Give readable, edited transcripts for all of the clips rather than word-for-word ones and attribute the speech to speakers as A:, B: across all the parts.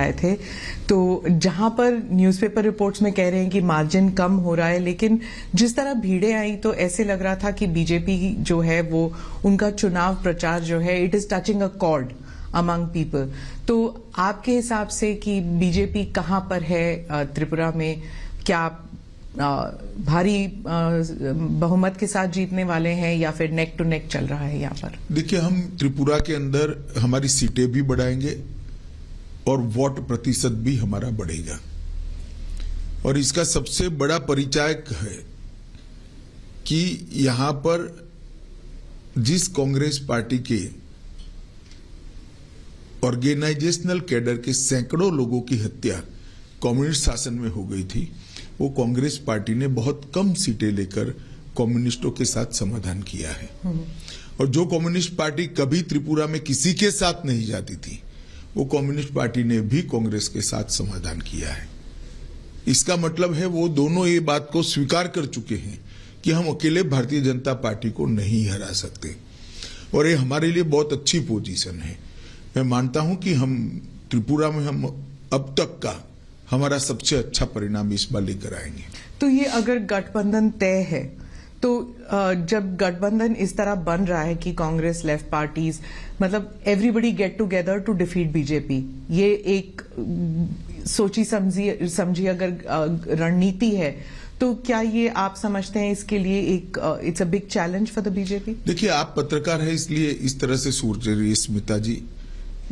A: आए थे, तो जहां पर न्यूज़पेपर रिपोर्ट्स में कह रहे हैं कि मार्जिन कम हो रहा है, लेकिन जिस तरह भीड़ें आई तो ऐसे लग रहा था कि बीजेपी जो है वो उनका चुनाव प्रचार जो है it is touching a cord among people. तो आपके हिसाब से कि बीजेपी कहां पर है त्रिपुरा में, क्या भारी बहुमत के साथ जीतने वाले हैं या फिर नेक टू नेक चल रहा है यहाँ पर? देखिए, हम त्रिपुरा के अंदर हमारी सीटें भी बढ़ाएंगे और वोट प्रतिशत भी हमारा बढ़ेगा, और इसका सबसे बड़ा परिचायक है कि यहां पर जिस कांग्रेस पार्टी के ऑर्गेनाइजेशनल कैडर के सैकड़ों लोगों की हत्या कम्युनिस्ट शासन में हो गई थी, वो कांग्रेस पार्टी ने बहुत कम सीटें लेकर कम्युनिस्टों के साथ समाधान किया है। और जो कम्युनिस्ट पार्टी कभी त्रिपुरा में किसी के साथ नहीं जाती थी, वो कम्युनिस्ट पार्टी ने भी कांग्रेस के साथ समाधान किया है। इसका मतलब है वो दोनों ये बात को स्वीकार कर चुके हैं कि हम अकेले भारतीय जनता पार्टी को नहीं हरा सकते, और ये हमारे लिए बहुत अच्छी पोजीशन है। मैं मानता हूं कि हम त्रिपुरा में हम अब तक का हमारा सबसे अच्छा परिणाम इस बार लेकर आएंगे। तो ये अगर गठबंधन तय है, तो जब गठबंधन इस तरह बन रहा है कि कांग्रेस, लेफ्ट पार्टीज, मतलब everybody get together to defeat BJP, ये एक सोची समझी अगर रणनीति है, तो क्या ये आप समझते हैं इसके लिए एक it's a big challenge for the BJP? देखिए, आप पत्रकार है इसलिए इस तरह से सोच रही है स्मिता जी।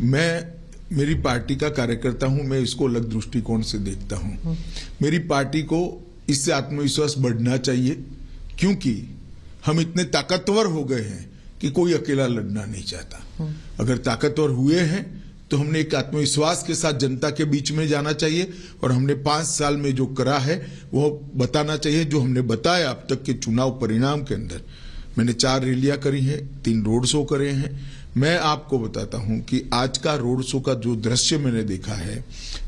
A: मैं मेरी पार्टी का कार्यकर्ता हूं, मैं इसको अलग दृष्टिकोण से देखता हूं। मेरी पार्टी को इससे आत्मविश्वास बढ़ना चाहिए, क्योंकि हम इतने ताकतवर हो गए हैं कि कोई अकेला लड़ना नहीं चाहता। अगर ताकतवर हुए हैं तो हमने एक आत्मविश्वास के साथ जनता के बीच में जाना चाहिए, और हमने 5 साल में जो करा है वो बताना चाहिए। जो हमने बताया अब तक के चुनाव परिणाम के अंदर, मैंने 4 रैलियां करी हैं, 3 रोड शो करे हैं। मैं आपको बताता हूं कि आज का रोड शो का जो दृश्य मैंने देखा है,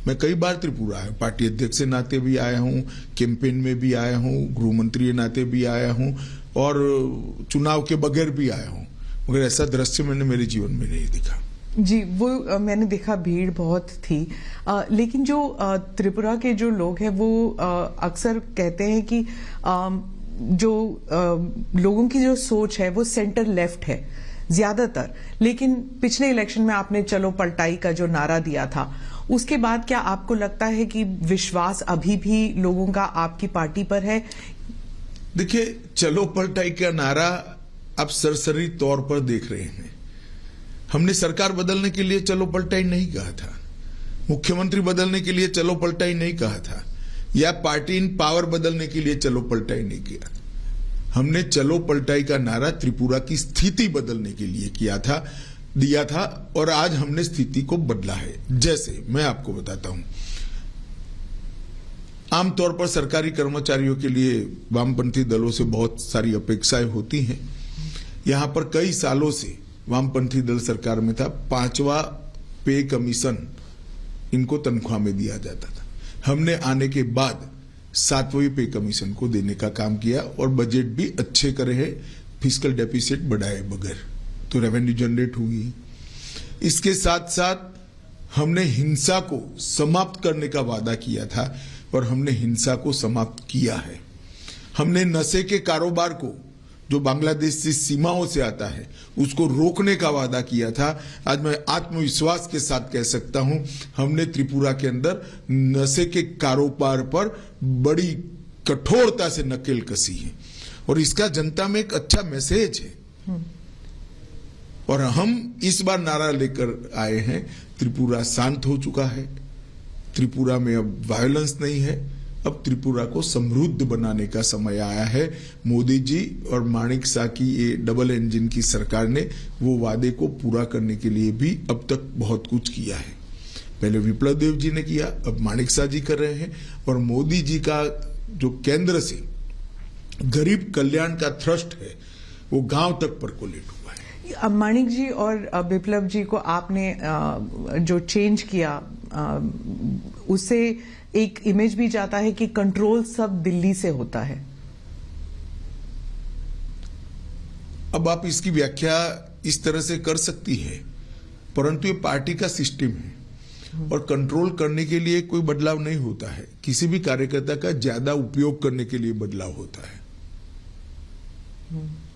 A: मैं कई बार त्रिपुरा आया, पार्टी अध्यक्ष के नाते भी आया हूं, कैंपेन में भी आया हूं, गृह मंत्री के नाते भी आया हूं, और चुनाव के बगैर भी आया हूं, मगर ऐसा दृश्य मैंने मेरे जीवन में नहीं देखा। जी, वो मैंने देखा, भीड़ बहुत थी, लेकिन जो त्रिपुरा के जो लोग हैं वो अक्सर कहते हैं कि जो लोगों की जो सोच है वो सेंटर लेफ्ट है ज्यादातर। लेकिन पिछले इलेक्शन में आपने चलो पलटाई का जो नारा दिया था, उसके बाद क्या आपको लगता है कि विश्वास अभी भी लोगों का आपकी पार्टी पर है? देखिए, चलो पलटाई का नारा आप सरसरी तौर पर देख रहे हैं। हमने सरकार बदलने के लिए चलो पलटाई नहीं कहा था, मुख्यमंत्री बदलने के लिए चलो पलटाई नहीं कहा था, या पार्टी इन पावर बदलने के लिए चलो पलटाई नहीं किया। हमने चलो पलटाई का नारा त्रिपुरा की स्थिति बदलने के लिए दिया था, और आज हमने स्थिति को बदला है। जैसे मैं आपको बताता हूं, आमतौर पर सरकारी कर्मचारियों के लिए वामपंथी दलों से बहुत सारी अपेक्षाएं होती हैं। यहां पर कई सालों से वामपंथी दल सरकार में था, 5वां पे कमीशन इनको तनख्वाह में दिया जाता था। हमने आने के बाद 7वें पे कमीशन को देने का काम किया, और बजट भी अच्छे करे हैं, फिस्कल डेफिसिट बढ़ाए बगैर, तो रेवेन्यू जनरेट हुई। इसके साथ साथ हमने हिंसा को समाप्त करने का वादा किया था, और हमने हिंसा को समाप्त किया है। हमने नशे के कारोबार को, जो बांग्लादेश से सीमाओं से आता है, उसको रोकने का वादा किया था। आज मैं आत्मविश्वास के साथ कह सकता हूं, हमने त्रिपुरा के अंदर नशे के कारोबार पर बड़ी कठोरता से नकेल कसी है, और इसका जनता में एक अच्छा मैसेज है। और हम इस बार नारा लेकर आए हैं, त्रिपुरा शांत हो चुका है, त्रिपुरा में अब वायलेंस नहीं है, अब त्रिपुरा को समृद्ध बनाने का समय आया है। मोदी जी और माणिक शाह की ये डबल इंजन की सरकार ने वो वादे को पूरा करने के लिए भी अब तक बहुत कुछ किया है। पहले विप्लव देव जी ने किया, अब माणिक शाह जी कर रहे हैं, और मोदी जी का जो केंद्र से गरीब कल्याण का थ्रस्ट है, वो गांव तक परकोलेट हुआ है। माणिक जी और विप्लव जी को आपने जो चेंज किया, उससे एक इमेज भी जाता है कि कंट्रोल सब दिल्ली से होता है। अब आप इसकी व्याख्या इस तरह से कर सकती है, परंतु ये पार्टी का सिस्टम है। और कंट्रोल करने के लिए कोई बदलाव नहीं होता है, किसी भी कार्यकर्ता का ज्यादा उपयोग करने के लिए बदलाव होता है।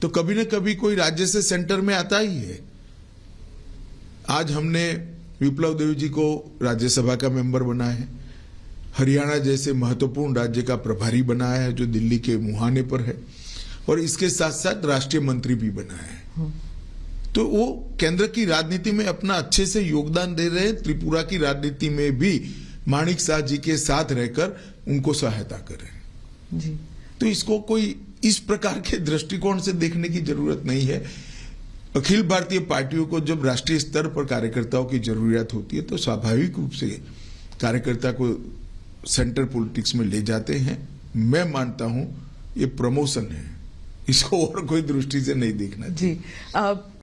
A: तो कभी न कभी कोई राज्य से सेंटर में आता ही है। आज हमने विप्लव देव जी को राज्यसभा का मेंबर बनाया है, हरियाणा जैसे महत्वपूर्ण राज्य का प्रभारी बनाया है जो दिल्ली के मुहाने पर है, और इसके साथ साथ राष्ट्रीय मंत्री भी बनाया है। तो वो केंद्र की राजनीति में अपना अच्छे से योगदान दे रहे हैं। त्रिपुरा की राजनीति में भी माणिक शाह जी के साथ रहकर उनको सहायता कर रहे हैं
B: जी।
A: तो इसको कोई इस प्रकार के दृष्टिकोण से देखने की जरूरत नहीं है। अखिल भारतीय पार्टियों को जब राष्ट्रीय स्तर पर कार्यकर्ताओं की जरूरत होती है तो स्वाभाविक रूप से कार्यकर्ता को सेंटर पॉलिटिक्स में ले जाते हैं। मैं मानता हूं ये प्रमोशन है, इसको और कोई दृष्टि से नहीं देखना चाहिए।
B: जी।